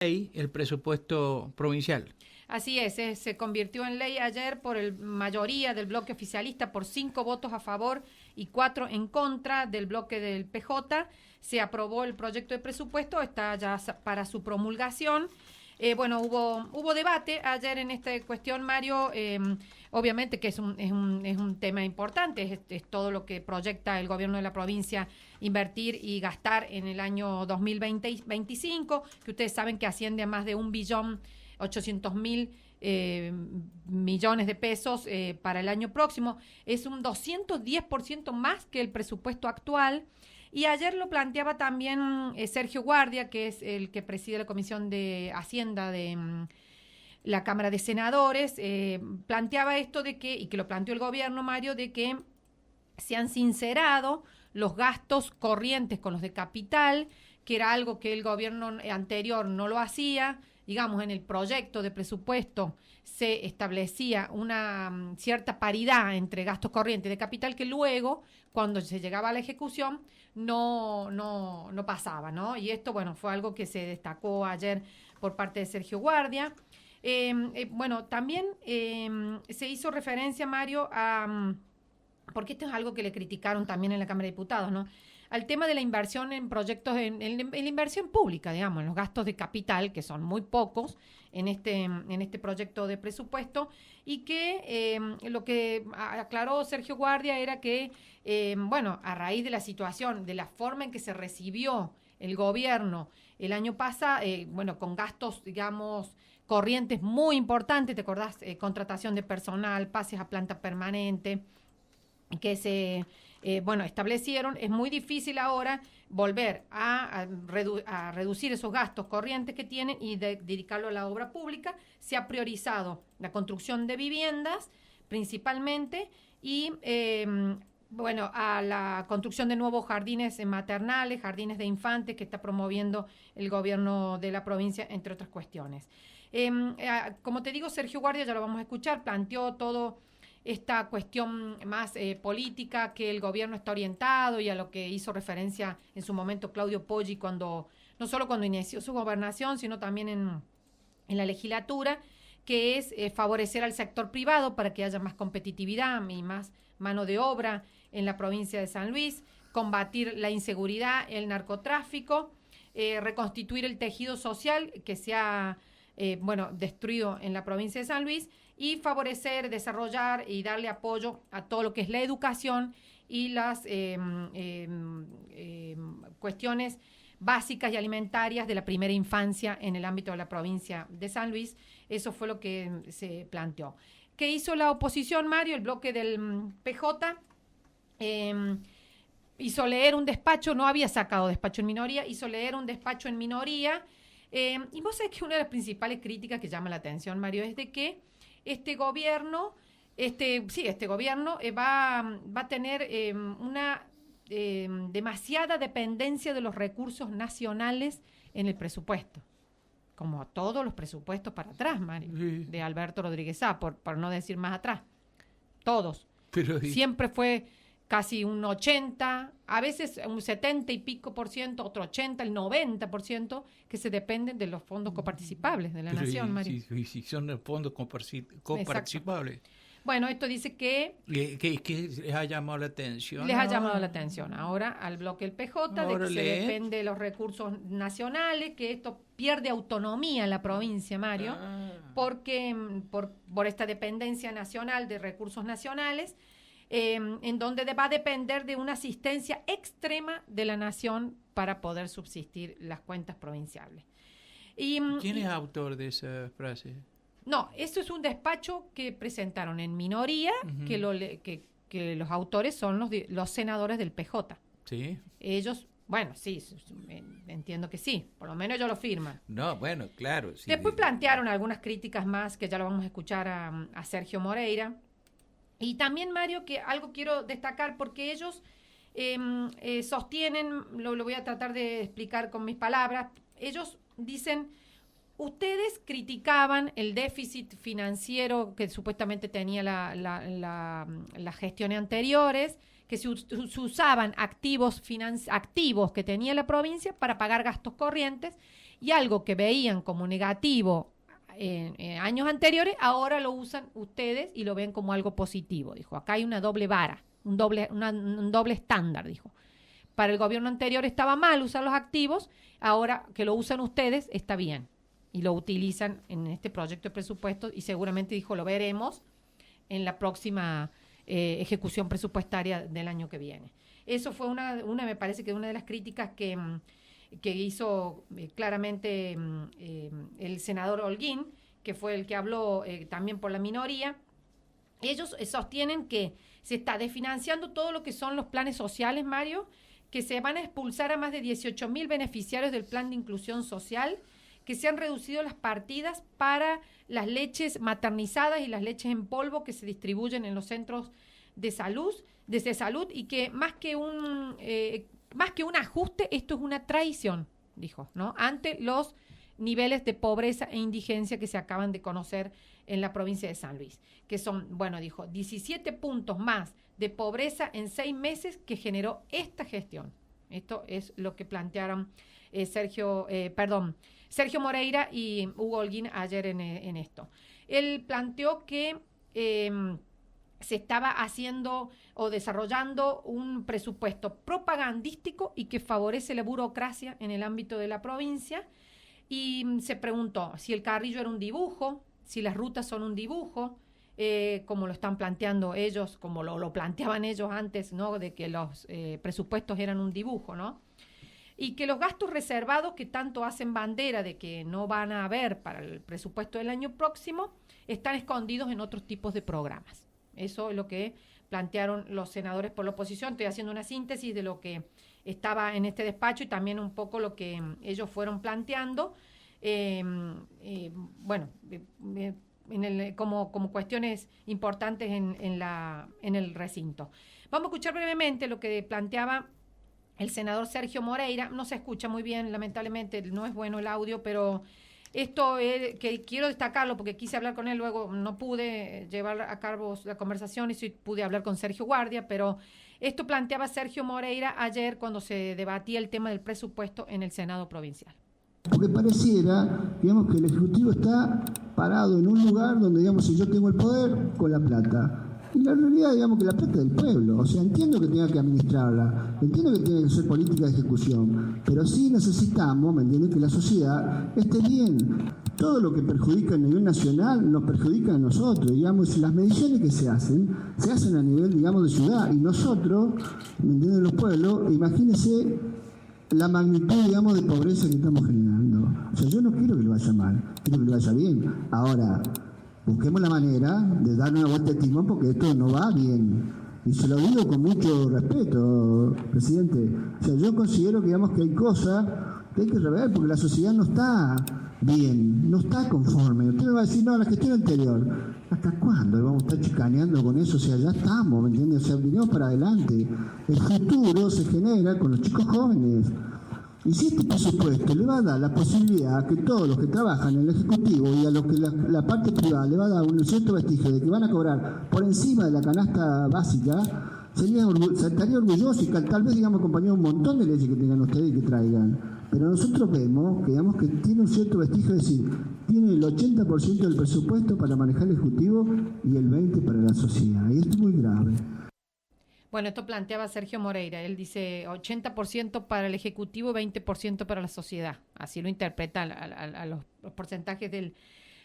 ley el presupuesto provincial. Así es, se convirtió en ley ayer por mayoría del bloque oficialista, por 5 votos a favor y 4 en contra del bloque del PJ. Se aprobó el proyecto de presupuesto, está ya para su promulgación. Bueno, hubo debate ayer en esta cuestión, Mario, obviamente que es un tema importante, es todo lo que proyecta el gobierno de la provincia invertir y gastar en el año 2025, que ustedes saben que asciende a más de 1.800.000 millones de pesos para el año próximo. Es un 210% más que el presupuesto actual. Y ayer lo planteaba también Sergio Guardia, que es el que preside la Comisión de Hacienda de la Cámara de Senadores, planteaba esto de que, y que lo planteó el gobierno, Mario, de que se han sincerado los gastos corrientes con los de capital, que era algo que el gobierno anterior no lo hacía. Digamos, en el proyecto de presupuesto se establecía una cierta paridad entre gastos corrientes y de capital que luego, cuando se llegaba a la ejecución, no pasaba, ¿no? Y esto, bueno, fue algo que se destacó ayer por parte de Sergio Guardia. Bueno, también se hizo referencia, Mario, porque esto es algo que le criticaron también en la Cámara de Diputados, ¿no? Al tema de la inversión en proyectos, en la inversión pública, digamos, en los gastos de capital, que son muy pocos en este proyecto de presupuesto, y que lo que aclaró Sergio Guardia era que, bueno, a raíz de la situación, de la forma en que se recibió el gobierno el año pasado, bueno, con gastos, digamos, corrientes muy importantes, ¿te acordás? Contratación de personal, pases a planta permanente, que se establecieron, es muy difícil ahora volver a reducir esos gastos corrientes que tienen y dedicarlo a la obra pública. Se ha priorizado la construcción de viviendas principalmente y a la construcción de nuevos jardines maternales, jardines de infantes que está promoviendo el gobierno de la provincia, entre otras cuestiones. Como te digo, Sergio Guardia, ya lo vamos a escuchar, planteó todo esta cuestión más política que el gobierno está orientado y a lo que hizo referencia en su momento Claudio Poggi no solo cuando inició su gobernación, sino también en la legislatura, que es favorecer al sector privado para que haya más competitividad y más mano de obra en la provincia de San Luis, combatir la inseguridad, el narcotráfico, reconstituir el tejido social que se ha destruido en la provincia de San Luis y favorecer, desarrollar y darle apoyo a todo lo que es la educación y las cuestiones básicas y alimentarias de la primera infancia en el ámbito de la provincia de San Luis. Eso fue lo que se planteó. ¿Qué hizo la oposición, Mario? El bloque del PJ hizo leer un despacho, no había sacado despacho en minoría, hizo leer un despacho en minoría. Y vos sabés que una de las principales críticas que llama la atención, Mario, es de que este gobierno va a tener una demasiada dependencia de los recursos nacionales en el presupuesto, como todos los presupuestos para atrás, Mario, Sí. de Alberto Rodríguez Sá, por no decir más atrás, todos. Pero Siempre fue casi un 80, a veces un 70 y pico por ciento, otro 80, el 90%, que se dependen de los fondos coparticipables de la nación, Mario. si son los fondos coparticipables. Bueno, esto dice que ¿Qué les ha llamado la atención? les ha llamado la atención ahora al bloque del PJ, de Ahora que se depende de los recursos nacionales, que esto pierde autonomía en la provincia, Mario, porque por esta dependencia nacional de recursos nacionales, en donde va a depender de una asistencia extrema de la nación para poder subsistir las cuentas provinciales. ¿Quién es autor de esa frase? No, esto es un despacho que presentaron en minoría, que los autores son los senadores del PJ. Sí. Ellos, bueno, sí, entiendo que sí, por lo menos ellos lo firman. No, bueno, claro. Sí. Después plantearon algunas críticas más, que ya lo vamos a escuchar a Sergio Moreira. Y también, Mario, que algo quiero destacar, porque ellos sostienen, lo voy a tratar de explicar con mis palabras, ellos dicen: ustedes criticaban el déficit financiero que supuestamente tenía las gestiones anteriores, que se usaban activos que tenía la provincia para pagar gastos corrientes, Y algo que veían como negativo en años anteriores, ahora lo usan ustedes y lo ven como algo positivo, dijo. Acá hay una doble vara, un doble estándar, dijo. Para el gobierno anterior estaba mal usar los activos, ahora que lo usan ustedes está bien. Y lo utilizan en este proyecto de presupuesto y seguramente, dijo, lo veremos en la próxima ejecución presupuestaria del año que viene. Eso fue me parece que una de las críticas que hizo claramente el senador Holguín, que fue el que habló también por la minoría. Ellos sostienen que se está desfinanciando todo lo que son los planes sociales, Mario, que se van a expulsar a más de 18.000 beneficiarios del plan de inclusión social, que se han reducido las partidas para las leches maternizadas y las leches en polvo que se distribuyen en los centros de salud, y que más que un ajuste, esto es una traición, dijo, ¿no? Ante los niveles de pobreza e indigencia que se acaban de conocer en la provincia de San Luis, que son, dijo, 17 puntos más de pobreza en 6 meses que generó esta gestión. Esto es lo que plantearon Sergio Moreira y Hugo Holguín ayer en esto. Él planteó que se estaba haciendo o desarrollando un presupuesto propagandístico y que favorece la burocracia en el ámbito de la provincia, y se preguntó si el Carrillo era un dibujo, si las rutas son un dibujo, como lo están planteando ellos, como lo planteaban ellos antes, ¿no? De que los presupuestos eran un dibujo, ¿no? Y que los gastos reservados que tanto hacen bandera de que no van a haber para el presupuesto del año próximo, están escondidos en otros tipos de programas. Eso es lo que plantearon los senadores por la oposición. Estoy haciendo una síntesis de lo que estaba en este despacho y también un poco lo que ellos fueron planteando, como cuestiones importantes en el recinto. Vamos a escuchar brevemente lo que planteaba el senador Sergio Moreira. No se escucha muy bien, lamentablemente, no es bueno el audio, pero esto es que quiero destacarlo porque quise hablar con él, luego no pude llevar a cabo la conversación y sí pude hablar con Sergio Guardia, pero esto planteaba Sergio Moreira ayer cuando se debatía el tema del presupuesto en el Senado provincial. Porque pareciera, digamos, que el Ejecutivo está parado en un lugar donde, digamos, si yo tengo el poder, con la plata. Y la realidad, digamos, que la plata es del pueblo. O sea, entiendo que tenga que administrarla, entiendo que tiene que ser política de ejecución, pero sí necesitamos, ¿me entiendes?, que la sociedad esté bien. Todo lo que perjudica a nivel nacional nos perjudica a nosotros, digamos, las mediciones que se hacen a nivel, digamos, de ciudad. Y nosotros, ¿me entienden?, los pueblos, imagínense la magnitud, digamos, de pobreza que estamos generando. O sea, yo no quiero que le vaya mal, quiero que le vaya bien. Ahora, busquemos la manera de darle una vuelta de timón porque esto no va bien. Y se lo digo con mucho respeto, presidente. O sea, yo considero que, digamos, que hay cosas que hay que rever porque la sociedad no está bien, no está conforme. Usted me va a decir, no, la gestión anterior. ¿Hasta cuándo vamos a estar chicaneando con eso? O sea, ya estamos, ¿me entiendes? O sea, vinimos para adelante. El futuro se genera con los chicos jóvenes. Y si este presupuesto le va a dar la posibilidad a que todos los que trabajan en el Ejecutivo y a los que la parte privada le va a dar un cierto vestigio de que van a cobrar por encima de la canasta básica, estaría orgulloso y tal vez, digamos, acompañado un montón de leyes que tengan ustedes y que traigan. Pero nosotros vemos que, digamos, que tiene un cierto vestigio, es decir, tiene el 80% del presupuesto para manejar el Ejecutivo y el 20% para la sociedad. Y esto es muy grave. Bueno, esto planteaba Sergio Moreira. Él dice 80% para el Ejecutivo, 20% para la sociedad. Así lo interpreta a los porcentajes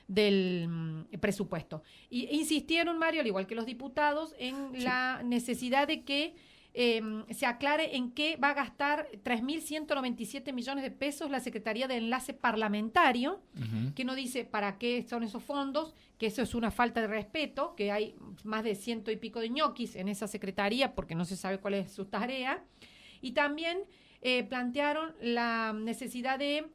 del presupuesto. Y insistieron, Mario, al igual que los diputados, en la necesidad de que se aclare en qué va a gastar 3.197 millones de pesos la Secretaría de Enlace Parlamentario, que no dice para qué son esos fondos, que eso es una falta de respeto, que hay más de 100 y pico de ñoquis en esa secretaría porque no se sabe cuál es su tarea. Y también plantearon la necesidad de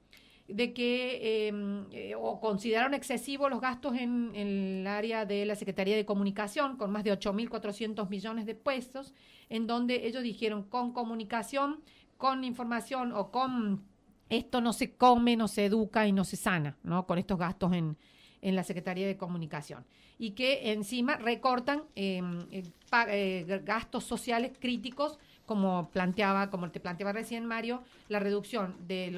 que o consideraron excesivos los gastos en el área de la Secretaría de Comunicación, con más de 8.400 millones de pesos, en donde ellos dijeron con comunicación, con información o con esto no se come, no se educa y no se sana, ¿no? Con estos gastos en la Secretaría de Comunicación. Y que encima recortan gastos sociales críticos como te planteaba recién Mario, la reducción de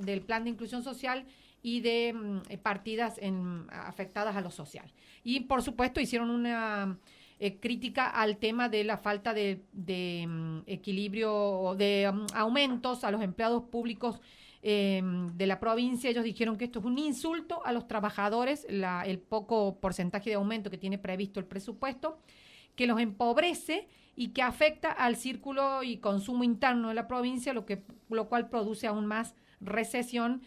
del plan de inclusión social y de partidas afectadas a lo social. Y por supuesto hicieron una crítica al tema de la falta de equilibrio o de aumentos a los empleados públicos de la provincia. Ellos dijeron que esto es un insulto a los trabajadores, el poco porcentaje de aumento que tiene previsto el presupuesto, que los empobrece y que afecta al círculo y consumo interno de la provincia, lo cual produce aún más recesión.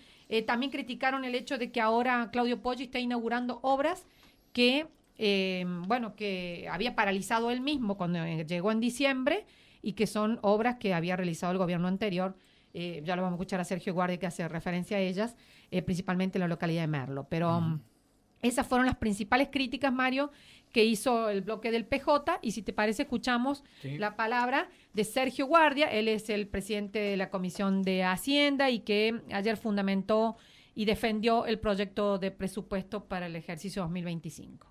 También criticaron el hecho de que ahora Claudio Poggi está inaugurando obras que había paralizado él mismo cuando llegó en diciembre y que son obras que había realizado el gobierno anterior. Ya lo vamos a escuchar a Sergio Guardia, que hace referencia a ellas, principalmente en la localidad de Merlo. Pero esas fueron las principales críticas, Mario, que hizo el bloque del PJ. Y si te parece, escuchamos la palabra de Sergio Guardia. Él es el presidente de la Comisión de Hacienda y que ayer fundamentó y defendió el proyecto de presupuesto para el ejercicio 2025.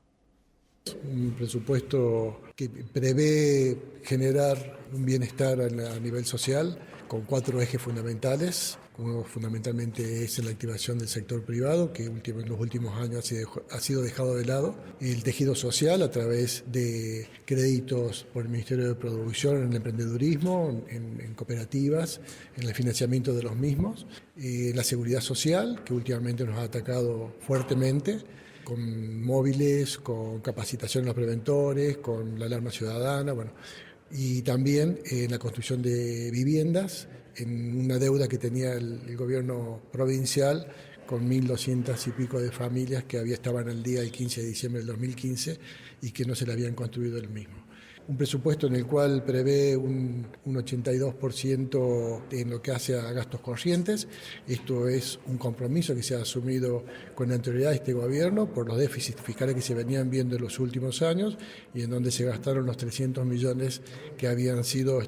Un presupuesto que prevé generar un bienestar a nivel social con 4 ejes fundamentales. Uno fundamentalmente es la activación del sector privado, que en los últimos años ha sido dejado de lado. El tejido social a través de créditos por el Ministerio de Producción en el emprendedurismo, en cooperativas, en el financiamiento de los mismos. La seguridad social, que últimamente nos ha atacado fuertemente, con móviles, con capacitación de los preventores, con la alarma ciudadana, y también en la construcción de viviendas, en una deuda que tenía el gobierno provincial con 1.200 y pico de familias que estaban al día el 15 de diciembre del 2015 y que no se le habían construido el mismo. Un presupuesto en el cual prevé un 82% en lo que hace a gastos corrientes. Esto es un compromiso que se ha asumido con anterioridad a este gobierno por los déficits fiscales que se venían viendo en los últimos años y en donde se gastaron los 300 millones que habían sido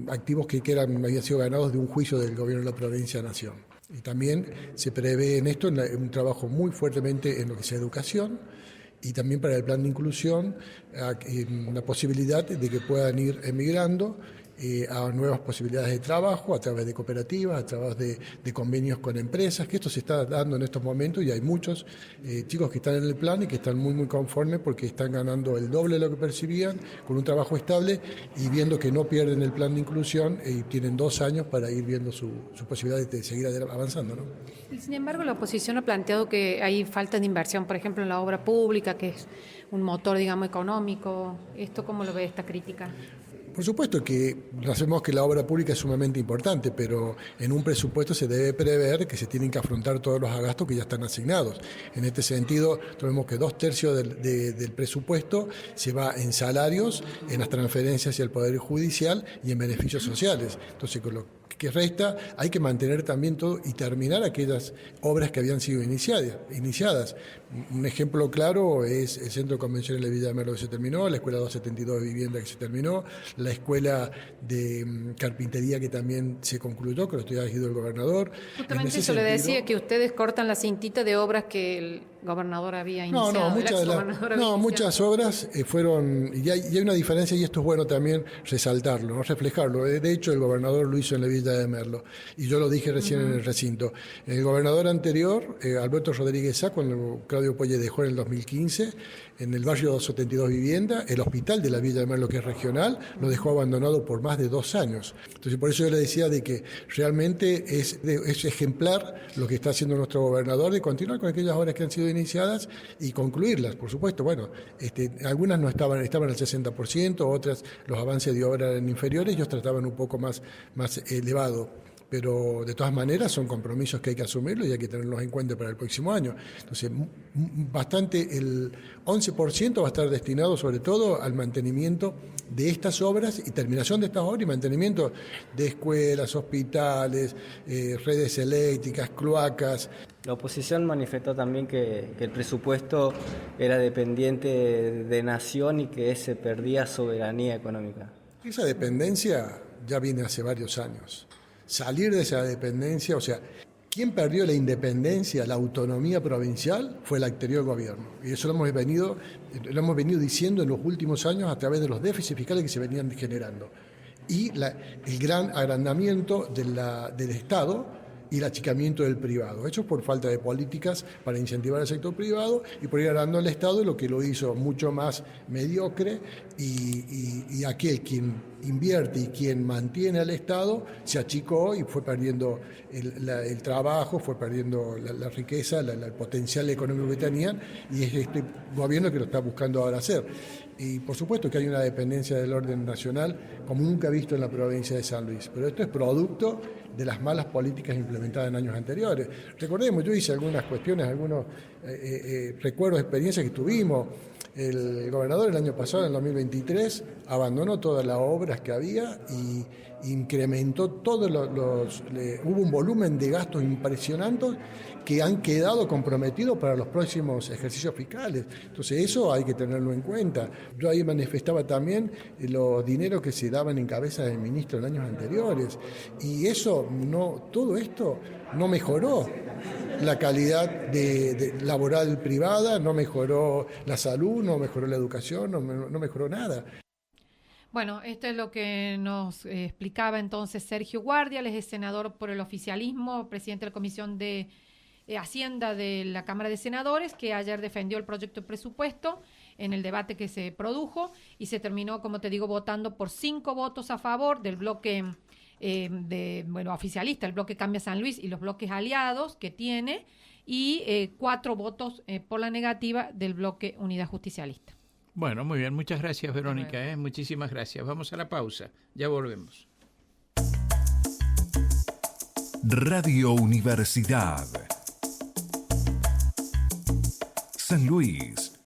activos que habían sido ganados de un juicio del gobierno de la provincia de Nación. Y también se prevé en esto un trabajo muy fuertemente en lo que sea educación, y también para el plan de inclusión la posibilidad de que puedan ir emigrando a nuevas posibilidades de trabajo a través de cooperativas, a través de convenios con empresas, que esto se está dando en estos momentos y hay muchos chicos que están en el plan y que están muy muy conformes porque están ganando el doble de lo que percibían con un trabajo estable y viendo que no pierden el plan de inclusión y tienen 2 años para ir viendo su posibilidad de seguir avanzando, ¿no? Sin embargo, la oposición ha planteado que hay falta de inversión, por ejemplo, en la obra pública, que es un motor, digamos, económico. ¿Esto cómo lo ve esta crítica? Por supuesto que sabemos que la obra pública es sumamente importante, pero en un presupuesto se debe prever que se tienen que afrontar todos los gastos que ya están asignados. En este sentido, vemos que 2/3 del presupuesto se va en salarios, en las transferencias hacia el Poder Judicial y en beneficios sociales. Entonces, con lo que resta, hay que mantener también todo y terminar aquellas obras que habían sido iniciadas. Un ejemplo claro es el Centro Convencional de Villa de Merlo que se terminó, la Escuela 272 de Vivienda que se terminó, la Escuela de Carpintería que también se concluyó, que lo estudia elegido el gobernador. Justamente eso le decía, que ustedes cortan la cintita de obras que el gobernador había iniciado. Muchas obras fueron, y hay una diferencia, y esto es bueno también resaltarlo, ¿no? Reflejarlo. De hecho, el gobernador lo hizo en la Villa de Merlo, y yo lo dije recién en el recinto. El gobernador anterior, Alberto Rodríguez Sá, cuando Claudio Poggi dejó en el 2015, en el barrio 272 Vivienda, el hospital de la Villa de Merlo, que es regional, lo dejó abandonado por más de 2 años. Entonces, por eso yo le decía de que realmente es ejemplar lo que está haciendo nuestro gobernador, de continuar con aquellas obras que han sido iniciadas y concluirlas, por supuesto. Bueno, algunas no estaban al 60%, otras los avances de obra eran inferiores, ellos trataban un poco más elevado. Pero de todas maneras son compromisos que hay que asumirlos y hay que tenerlos en cuenta para el próximo año. Entonces, el 11% va a estar destinado sobre todo al mantenimiento de estas obras y terminación de estas obras y mantenimiento de escuelas, hospitales, redes eléctricas, cloacas. La oposición manifestó también que el presupuesto era dependiente de nación y que se perdía soberanía económica. Esa dependencia ya viene hace varios años. Salir de esa dependencia, o sea, quien perdió la independencia, la autonomía provincial, fue el anterior gobierno. Y eso lo hemos venido diciendo en los últimos años a través de los déficits fiscales que se venían generando. y el gran agrandamiento del Estado y el achicamiento del privado. Eso por falta de políticas para incentivar al sector privado y por ir agrandando el Estado, lo que lo hizo mucho más mediocre, y aquel quien invierte y quien mantiene al Estado se achicó y fue perdiendo el trabajo, fue perdiendo la riqueza, el potencial económico que tenían, y es este gobierno que lo está buscando ahora hacer. Y por supuesto que hay una dependencia del orden nacional como nunca visto en la provincia de San Luis, pero esto es producto de las malas políticas implementadas en años anteriores. Recordemos, yo hice algunas cuestiones, algunos recuerdos, experiencias que tuvimos. El gobernador el año pasado, en el 2023, abandonó todas las obras que había y incrementó todos hubo un volumen de gastos impresionantes que han quedado comprometidos para los próximos ejercicios fiscales. Entonces eso hay que tenerlo en cuenta. Yo ahí manifestaba también los dineros que se daban en cabeza del ministro en años anteriores, y todo esto no mejoró la calidad laboral privada, no mejoró la salud, no mejoró la educación, no mejoró nada. Bueno, esto es lo que nos explicaba entonces Sergio Guardia, él es senador por el oficialismo, presidente de la Comisión de Hacienda de la Cámara de Senadores, que ayer defendió el proyecto de presupuesto en el debate que se produjo y se terminó, como te digo, votando por 5 votos a favor del bloque oficialista, el bloque Cambia San Luis y los bloques aliados que tiene, y 4 votos por la negativa del bloque Unidad Justicialista. Bueno, muy bien, muchas gracias, Verónica, muchísimas gracias. Vamos a la pausa, ya volvemos. Radio Universidad San Luis